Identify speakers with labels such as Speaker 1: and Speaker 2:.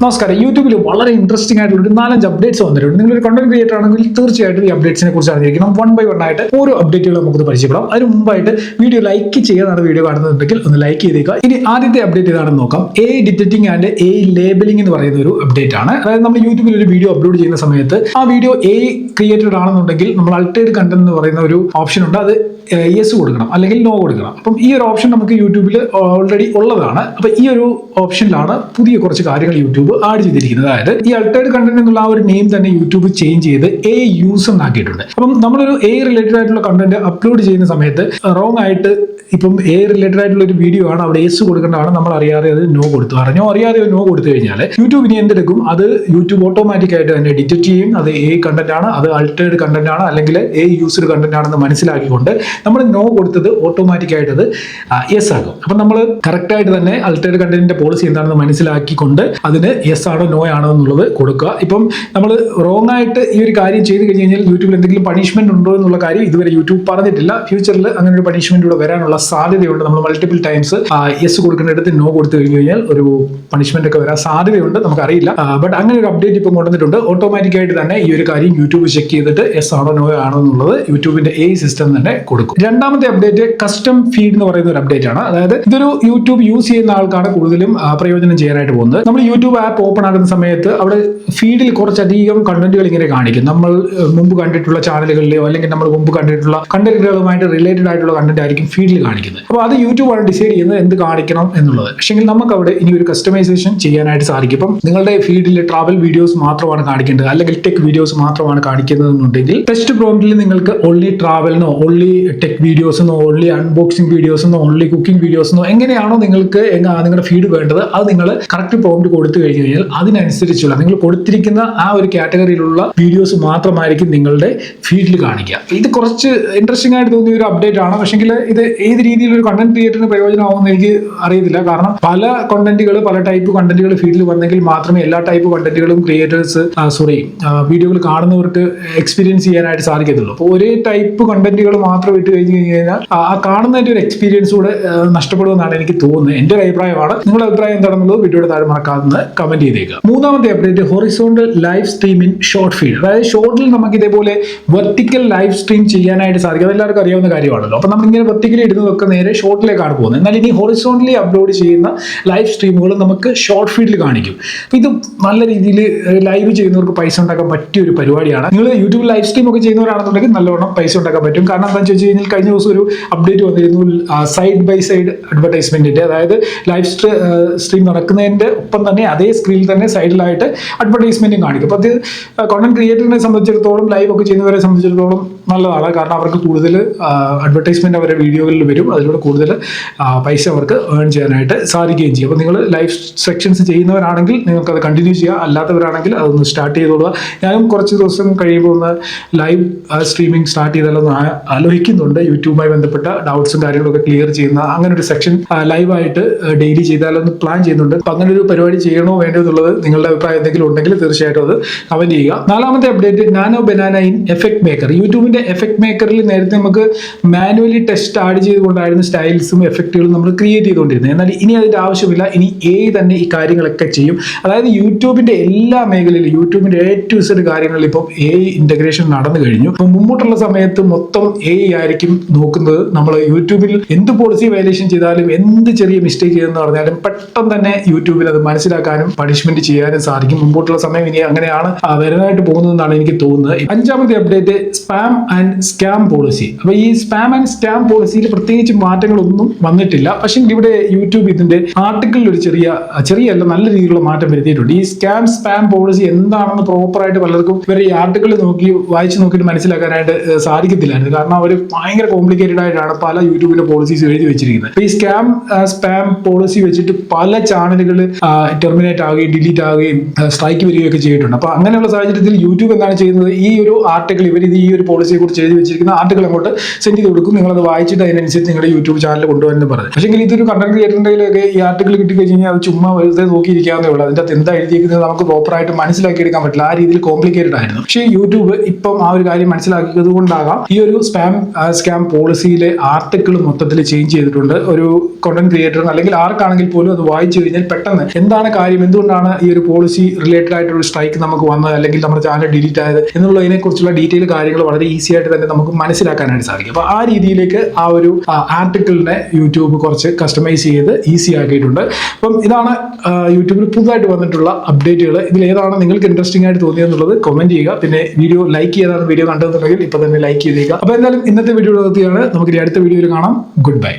Speaker 1: നമസ്കാരം. യൂട്യൂബിൽ വളരെ ഇൻട്രസ്റ്റിംഗ് ആയിട്ടുള്ള ഒരു 4-5 അപ്ഡേറ്റ്സ് വന്നിട്ടുണ്ട്. നിങ്ങളൊരു കണ്ടന്റ് ക്രിയേറ്റർ ആണെങ്കിൽ തീർച്ചയായിട്ടും ഈ അപ്ഡേറ്റ്സിനെ കുറിച്ച് അറിഞ്ഞിരിക്കണം. 1 by 1 ആയിട്ട് ഓരോ അപ്ഡേറ്റുകൾ നമുക്ക് പരിചയപ്പെടാം. അതിന് മുമ്പായിട്ട് വീഡിയോ ലൈക്ക് ചെയ്യാനാണ് വീഡിയോ കാണുന്നുണ്ടെങ്കിൽ ഒന്ന് ലൈക്ക് ചെയ്തേക്കുക. ഇനി ആദ്യത്തെ അപ്ഡേറ്റ് ഏതാണെന്ന് നോക്കാം. AI detecting and AI labelling എന്ന് പറയുന്ന ഒരു അപ്ഡേറ്റ് ആണ്. അതായത് നമ്മൾ യൂട്യൂബിൽ ഒരു വീഡിയോ അപ്ലോഡ് ചെയ്യുന്ന സമയത്ത് ആ വീഡിയോ AI ക്രിയേറ്റഡ് ആണെന്നുണ്ടെങ്കിൽ നമ്മൾ അൾട്ടേഡ് കണ്ടന്റ് എന്ന് പറയുന്ന ഒരു ഓപ്ഷൻ ഉണ്ട്. അത് യെസ് കൊടുക്കണം അല്ലെങ്കിൽ നോ കൊടുക്കണം. അപ്പം ഈ ഒരു ഓപ്ഷൻ നമുക്ക് യൂട്യൂബിൽ ഓൾറെഡി ഉള്ളതാണ്. അപ്പം ഈ ഒരു ഓപ്ഷനിലാണ് പുതിയ കുറച്ച് കാര്യങ്ങൾ യൂട്യൂബ് ആഡ് ചെയ്തിരിക്കുന്നത്. അതായത് ഈ അൾട്ടേഡ് കണ്ടന്റ് എന്നുള്ള ആ ഒരു നെയിം തന്നെ യൂട്യൂബ് ചേഞ്ച് ചെയ്ത് AI യൂസ് എന്നാക്കിയിട്ടുണ്ട്. അപ്പം നമ്മളൊരു AI റിലേറ്റഡ് ആയിട്ടുള്ള കണ്ടന്റ് അപ്ലോഡ് ചെയ്യുന്ന സമയത്ത് റോങ് ആയിട്ട് ഇപ്പം AI റിലേറ്റഡ് ആയിട്ടുള്ള ഒരു വീഡിയോ ആണ്, അവിടെ യെസ് കൊടുക്കേണ്ടതാണ്, നമ്മൾ അറിയാതെ അത് നോ കൊടുത്തു. അറിയാതെ നോ കൊടുത്തു കഴിഞ്ഞാൽ യൂട്യൂബ് ഇനി എന്തെടുക്കും, അത് യൂട്യൂബ് ഓട്ടോമാറ്റിക് ആയിട്ട് തന്നെ ഡിറ്റക്ട് ചെയ്യും. അത് AI കണ്ടന്റ് ആണ്, അത് അൾട്ടേഡ് കണ്ടന്റ് ആണ്, അല്ലെങ്കിൽ AI യൂസ്ഡ് കണ്ടന്റ് ആണെന്ന് മനസ്സിലാക്കിക്കൊണ്ട് നമ്മൾ നോ കൊടുത്തത് ഓട്ടോമാറ്റിക് ആയിട്ട് അത് യെസ് ആകും. അപ്പം നമ്മൾ കറക്റ്റ് ആയിട്ട് തന്നെ അൾട്ടേഡ് കണ്ടന്റിന്റെ പോളിസി എന്താണെന്ന് മനസ്സിലാക്കിക്കൊണ്ട് അതിന് യെസ് ആണോ നോ ആണോ എന്നുള്ളത് കൊടുക്കുക. ഇപ്പം നമ്മൾ റോങ് ആയിട്ട് ഈ ഒരു കാര്യം ചെയ്ത് കഴിഞ്ഞ് കഴിഞ്ഞാൽ യൂട്യൂബിൽ എന്തെങ്കിലും പണിഷ്മെന്റ് ഉണ്ടോ എന്നുള്ള കാര്യം ഇതുവരെ യൂട്യൂബ് പറഞ്ഞിട്ടില്ല. ഫ്യൂച്ചറിൽ അങ്ങനെ ഒരു പണിഷ്മെന്റ് കൂടെ വരാനുള്ള സാധ്യതയുണ്ട്. നമ്മൾ മൾട്ടിപ്പിൾ ടൈംസ് യെസ് കൊടുക്കേണ്ടടുത്ത് നോ കൊടുത്തു കഴിഞ്ഞു കഴിഞ്ഞാൽ ഒരു പണിഷ്മെന്റ് ഒക്കെ വരാൻ സാധ്യതയുണ്ട്, നമുക്കറിയില്ല. ബട്ട് അങ്ങനെ ഒരു അപ്ഡേറ്റ് ഇപ്പം കൊണ്ടുവന്നിട്ടുണ്ട്. ഓട്ടോമാറ്റിക് ആയിട്ട് തന്നെ ഈ ഒരു കാര്യം യൂട്യൂബ് ചെക്ക് ചെയ്തിട്ട് യെസ് ആണോ നോ ആണോ എന്നുള്ളത് യൂട്യൂബിന്റെ AI സിസ്റ്റം തന്നെ കൊടുക്കും. രണ്ടാമത്തെ അപ്ഡേറ്റ് കസ്റ്റം ഫീഡ് എന്ന് പറയുന്ന ഒരു അപ്ഡേറ്റ് ആണ്. അതായത് ഇതൊരു യൂട്യൂബ് യൂസ് ചെയ്യുന്ന ആൾക്കാണ് കൂടുതലും പ്രയോജനം ചെയ്യാനായിട്ട് പോകുന്നത്. നമ്മൾ യൂട്യൂബ് ആപ്പ് ഓപ്പൺ ആകുന്ന സമയത്ത് അവിടെ ഫീഡിൽ കുറച്ചധികം കണ്ടന്റുകൾ ഇങ്ങനെ കാണിക്കും. നമ്മൾ മുമ്പ് കണ്ടിട്ടുള്ള ചാനലുകളിലെയോ അല്ലെങ്കിൽ നമ്മൾ മുമ്പ് കണ്ടിട്ടുള്ള കണ്ടന്റുകളുമായിട്ട് റിലേറ്റഡ് ആയിട്ടുള്ള കണ്ടന്റ് ആയിരിക്കും ഫീഡിൽ കാണിക്കുന്നത്. അപ്പോൾ അത് യൂട്യൂബാണ് ഡിസൈഡ് ചെയ്യുന്നത് എന്ത് കാണിക്കണം എന്നുള്ളത്. പക്ഷെങ്കിൽ നമുക്ക് അവിടെ ഇനി ഒരു കസ്റ്റമൈസേഷൻ ചെയ്യാനായിട്ട് സാധിക്കും. ഇപ്പം നിങ്ങളുടെ ഫീഡിൽ ട്രാവൽ വീഡിയോസ് മാത്രമാണ് കാണിക്കേണ്ടത്, അല്ലെങ്കിൽ ടെക് വീഡിയോസ് മാത്രമാണ് കാണിക്കുന്നതെന്നുണ്ടെങ്കിൽ ടെക്സ്റ്റ് പ്രോംപ്റ്റിൽ നിങ്ങൾക്ക് ഓൺലി ട്രാവലിനോ ഓൺലി ടെക് വീഡിയോസെന്നോ ഓൺലി അൺബോക്സിംഗ് വീഡിയോസെന്നോ ഓൺലി കുക്കിംഗ് വീഡിയോസെന്നോ എങ്ങനെയാണോ നിങ്ങൾക്ക് നിങ്ങളുടെ ഫീഡ് വേണ്ടത് അത് നിങ്ങൾ കറക്റ്റ് പ്രോംപ്റ്റ് കൊടുത്തു കഴിഞ്ഞു കഴിഞ്ഞാൽ അതിനനുസരിച്ചുള്ള നിങ്ങൾ കൊടുത്തിരിക്കുന്ന ആ ഒരു കാറ്റഗറിയിലുള്ള വീഡിയോസ് മാത്രമായിരിക്കും നിങ്ങളുടെ ഫീഡിൽ കാണിക്കുക. ഇത് കുറച്ച് ഇൻട്രസ്റ്റിംഗ് ആയിട്ട് തോന്നിയ ഒരു അപ്ഡേറ്റ് ആണ്. പക്ഷെങ്കിൽ ഇത് ഏത് രീതിയിലൊരു കണ്ടന്റ് ക്രിയേറ്ററിന് പ്രയോജനമാകുമെന്ന് എനിക്ക് അറിയത്തില്ല. കാരണം പല കണ്ടന്റുകൾ പല ടൈപ്പ് കണ്ടന്റുകൾ ഫീഡിൽ വന്നെങ്കിൽ മാത്രമേ എല്ലാ ടൈപ്പ് കണ്ടന്റുകളും ക്രിയേറ്റേഴ്സ് വീഡിയോകൾ കാണുന്നവർക്ക് എക്സ്പീരിയൻസ് ചെയ്യാനായിട്ട് സാധിക്കത്തുള്ളൂ. അപ്പോൾ ഒരേ ടൈപ്പ് കണ്ടന്റുകൾ മാത്രം ഇട്ട് കഴിഞ്ഞ് കഴിഞ്ഞാൽ ആ കാണുന്നതിന്റെ ഒരു എക്സ്പീരിയൻസ് കൂടെ നഷ്ടപ്പെടുമെന്നാണ് എനിക്ക് തോന്നുന്നത്. എന്റെ ഒരു അഭിപ്രായമാണ്. നിങ്ങളുടെ അഭിപ്രായം എന്താണെന്നുള്ളത് വീഡിയോയുടെ താഴെ മറക്കാതെ കമന്റ് ചെയ്തേക്കുക. മൂന്നാമത്തെ update horizontal live stream in short feed. അതായത് ഷോർട്ടിൽ നമുക്ക് ഇതേപോലെ വെർട്ടിക്കൽ ലൈവ് സ്ട്രീം ചെയ്യാനായിട്ട് സാധിക്കും. അതെല്ലാവർക്കും അറിയാവുന്ന കാര്യമാണല്ലോ. അപ്പൊ നമ്മൾ ഇങ്ങനെ വെർട്ടിക്കലി ഇടുന്നതൊക്കെ നേരെ ഷോർട്ടിലേക്കാണ് പോകുന്നത്. എന്നാൽ ഇനി ഹൊറിസോണ്ടലി അപ്ലോഡ് ചെയ്യുന്ന ലൈവ് സ്ട്രീമുകൾ നമുക്ക് ഷോർട്ട് ഫീഡിൽ കാണിക്കും. അപ്പൊ ഇത് നല്ല രീതിയിൽ ലൈവ് ചെയ്യുന്നവർക്ക് പൈസ ഉണ്ടാക്കാൻ പറ്റിയ ഒരു പരിപാടിയാണ്. നിങ്ങൾ യൂട്യൂബ് ലൈവ് സ്ട്രീം ഒക്കെ ചെയ്യുന്നവരാണെന്നുണ്ടെങ്കിൽ നല്ലവണ്ണം പൈസ ഉണ്ടാക്കാൻ പറ്റും. കാരണം എന്താണെന്ന് വെച്ച് കഴിഞ്ഞാൽ കഴിഞ്ഞ ദിവസം ഒരു അപ്ഡേറ്റ് വന്നിരുന്നു സൈഡ് ബൈ സൈഡ് അഡ്വർടൈസ്മെന്റിന്റെ. അതായത് ലൈവ് സ്ട്രീം നടക്കുന്നതിന്റെ ഒപ്പം തന്നെ അതേ സ്ക്രീനിൽ തന്നെ സൈഡിലായിട്ട് അഡ്വർടൈസ്മെന്റും കാണിക്കും. അപ്പോൾ അത് കണ്ടന്റ് ക്രിയേറ്ററിനെ സംബന്ധിച്ചിടത്തോളം ലൈവ് ഒക്കെ ചെയ്യുന്നവരെ സംബന്ധിച്ചിടത്തോളം നല്ലതാണ്. കാരണം അവർക്ക് കൂടുതൽ അഡ്വർടൈസ്മെന്റ് അവരുടെ വീഡിയോകളിൽ വരും. അതിലൂടെ കൂടുതൽ പൈസ അവർക്ക് ഏൺ ചെയ്യാനായിട്ട് സാധിക്കുകയും ചെയ്യും. അപ്പോൾ നിങ്ങൾ ലൈവ് സെക്ഷൻസ് ചെയ്യുന്നവരാണെങ്കിൽ നിങ്ങൾക്ക് അത് കണ്ടിന്യൂ ചെയ്യുക. അല്ലാത്തവരാണെങ്കിൽ അതൊന്ന് സ്റ്റാർട്ട് ചെയ്തോളുക. ഞാനും കുറച്ച് ദിവസം കഴിയുമ്പോൾ ഒന്ന് ലൈവ് സ്ട്രീമിംഗ് സ്റ്റാർട്ട് ചെയ്താലൊന്ന് ആലോചിക്കുന്നുണ്ട്. യൂട്യൂബുമായി ബന്ധപ്പെട്ട ഡൗട്ട്സും കാര്യങ്ങളൊക്കെ ക്ലിയർ ചെയ്യുന്ന അങ്ങനെ ഒരു സെക്ഷൻ ലൈവായിട്ട് ഡെയിലി ചെയ്താലൊന്ന് പ്ലാൻ ചെയ്യുന്നുണ്ട്. അപ്പം അങ്ങനെ ഒരു പരിപാടി ചെയ്യണോ വേണ്ടോ എന്നുള്ളത് നിങ്ങളുടെ അഭിപ്രായം എന്തെങ്കിലും ഉണ്ടെങ്കിൽ തീർച്ചയായിട്ടും അത് കമന്റ് ചെയ്യുക. നാലാമത്തെ update nano banana in effect maker. യൂട്യൂബിന്റെ എഫക്ട് മേക്കറിൽ നേരത്തെ നമുക്ക് മാനുവലി ടെസ്റ്റ് ആഡ് ചെയ്തുകൊണ്ടായിരുന്നു സ്റ്റൈൽസും എഫക്റ്റുകളും നമ്മൾ ക്രിയേറ്റ് ചെയ്തുകൊണ്ടിരുന്നത്. എന്നാൽ ഇനി അതിന്റെ ആവശ്യമില്ല. ഇനി AI തന്നെ ഈ കാര്യങ്ങളൊക്കെ ചെയ്യും. അതായത് യൂട്യൂബിന്റെ എല്ലാ മേഖലയിലും യൂട്യൂബിന്റെ A to Z കാര്യങ്ങളിൽ ഇപ്പം AI ഇന്റഗ്രേഷൻ നടന്നു കഴിഞ്ഞു. ഇപ്പം മുമ്പോട്ടുള്ള സമയത്ത് മൊത്തം AI ആയിരിക്കും നോക്കുന്നത്. നമ്മൾ യൂട്യൂബിൽ എന്ത് പോളിസി വയലേഷൻ ചെയ്താലും എന്ത് ചെറിയ മിസ്റ്റേക്ക് ചെയ്തെന്ന് പറഞ്ഞാലും പെട്ടെന്ന് തന്നെ യൂട്യൂബിൽ അത് മനസ്സിലാക്കാനും പണിഷ്മെന്റ് ചെയ്യാനും സാധിക്കും. മുമ്പോട്ടുള്ള സമയം ഇനി അങ്ങനെയാണ് വരാനായിട്ട് പോകുന്നതെന്നാണ് എനിക്ക് തോന്നുന്നത്. അഞ്ചാമത്തെ update spam and scam policy. അപ്പൊ ഈ സ്പാം ആൻഡ് സ്കാം പോളിസിയിൽ പ്രത്യേകിച്ച് മാറ്റങ്ങളൊന്നും വന്നിട്ടില്ല. പക്ഷെ ഇവിടെ യൂട്യൂബ് ഇതിന്റെ ആർട്ടിക്കിളിൽ ഒരു ചെറിയല്ല നല്ല രീതിയിലുള്ള മാറ്റം വരുത്തിയിട്ടുണ്ട്. ഈ സ്പാം പോളിസി എന്താണെന്ന് പ്രോപ്പറായിട്ട് പലർക്കും ഇവർ ഈ ആർട്ടിക്കിൾ വായിച്ച് നോക്കിയിട്ട് മനസ്സിലാക്കാനായിട്ട് സാധിക്കത്തില്ലായിരുന്നു. കാരണം അവർ ഭയങ്കര കോംപ്ലിക്കേറ്റഡ് ആയിട്ടാണ് പല യൂട്യൂബിന്റെ പോളിസീസ് എഴുതി വെച്ചിരിക്കുന്നത്. ഈ സ്പാം പോളിസി വെച്ചിട്ട് പല ചാനലുകൾ ടെർമിനേറ്റ് ആവുകയും ഡിലീറ്റ് ആവുകയും സ്ട്രൈക്ക് വരികയൊക്കെ ചെയ്തിട്ടുണ്ട്. അപ്പൊ അങ്ങനെയുള്ള സാഹചര്യത്തിൽ യൂട്യൂബ് എന്താണ് ചെയ്യുന്നത്, ഈ ഒരു ആർട്ടിക്കിൾ ഈ ഒരു പോളിസിയെ കുറിച്ച് എഴുതി വെച്ചിരിക്കുന്ന ആർട്ടിക്കിൾ അങ്ങോട്ട് സെൻഡ് ചെയ്ത് കൊടുക്കും. നിങ്ങളത് വായിച്ചിട്ട് അതിനനുസരിച്ച് നിങ്ങളുടെ യൂട്യൂബ് ചാനൽ കൊണ്ടുവരുന്നത് പറഞ്ഞു. പക്ഷേ ഇതൊരു കണ്ടന്റ് ക്രിയേറ്ററിന്റെ ഈ ആർട്ടിക്കിൾ കിട്ടിക്കഴിഞ്ഞ് കഴിഞ്ഞാൽ അത് ചുമ്മാ വെറുതെ നോക്കിയിരിക്കാവുന്നേ ഉള്ളൂ. അതിന്റെ എന്താ എഴുതിയിരിക്കുന്നത് നമുക്ക് പ്രോപ്പറായിട്ട് മനസ്സിലാക്കി എടുക്കാൻ പറ്റില്ല. ആ രീതിയിൽ കോംപ്ലിക്കേറ്റഡ് ആയിരുന്നു. പക്ഷേ യൂട്യൂബ് ഇപ്പം ആ ഒരു കാര്യം മനസ്സിലാക്കിയത് കൊണ്ടാകാം ഈ ഒരു സ്കാം പോളിസിയിലെ ആർട്ടിക്കിൾ മൊത്തത്തിൽ ചേഞ്ച് ചെയ്തിട്ടുണ്ട്. ഒരു കണ്ടന്റ് ക്രിയേറ്ററിന് അല്ലെങ്കിൽ ആർക്കാണെങ്കിൽ പോലും അത് വായിച്ചു കഴിഞ്ഞാൽ പെട്ടെന്ന് എന്താണ് കാര്യം, എന്തുകൊണ്ടാണ് ഈ ഒരു പോളിസി റിലേറ്റഡ് ആയിട്ടൊരു സ്ട്രൈക്ക് നമുക്ക് വന്നത്, അല്ലെങ്കിൽ നമ്മുടെ ചാനൽ ഡിലീറ്റ് ആയത് എന്നുള്ളതിനെ കുറിച്ചുള്ള ഡീറ്റെയിൽ കാര്യങ്ങൾ വളരെ ഈസി ആയിട്ട് തന്നെ നമുക്ക് മനസ്സിലാക്കാനായിട്ട് സാധിക്കും. അപ്പോൾ ആ രീതിയിലേക്ക് ആ ഒരു ആർട്ടിക്കിളിനെ യൂട്യൂബ് കുറച്ച് കസ്റ്റമൈസ് ചെയ്ത് ഈസി ആക്കിയിട്ടുണ്ട്. അപ്പം ഇതാണ് യൂട്യൂബിൽ പുതുതായിട്ട് വന്നിട്ടുള്ള അപ്ഡേറ്റുകൾ. ഇതിൽ ഏതാണ് നിങ്ങൾക്ക് ഇൻട്രസ്റ്റിംഗ് ആയിട്ട് തോന്നിയെന്നുള്ളത് കമന്റ് ചെയ്യുക. പിന്നെ വീഡിയോ ലൈക്ക് ചെയ്താണ് വീഡിയോ കണ്ടതെന്നുണ്ടെങ്കിൽ ഇപ്പൊ തന്നെ ലൈക്ക് ചെയ്തേക്കുക. അപ്പൊ എന്തായാലും ഇന്നത്തെ വീഡിയോ നിർത്തിയാണ്. നമുക്ക് അടുത്ത വീഡിയോയിൽ കാണാം. Good bye.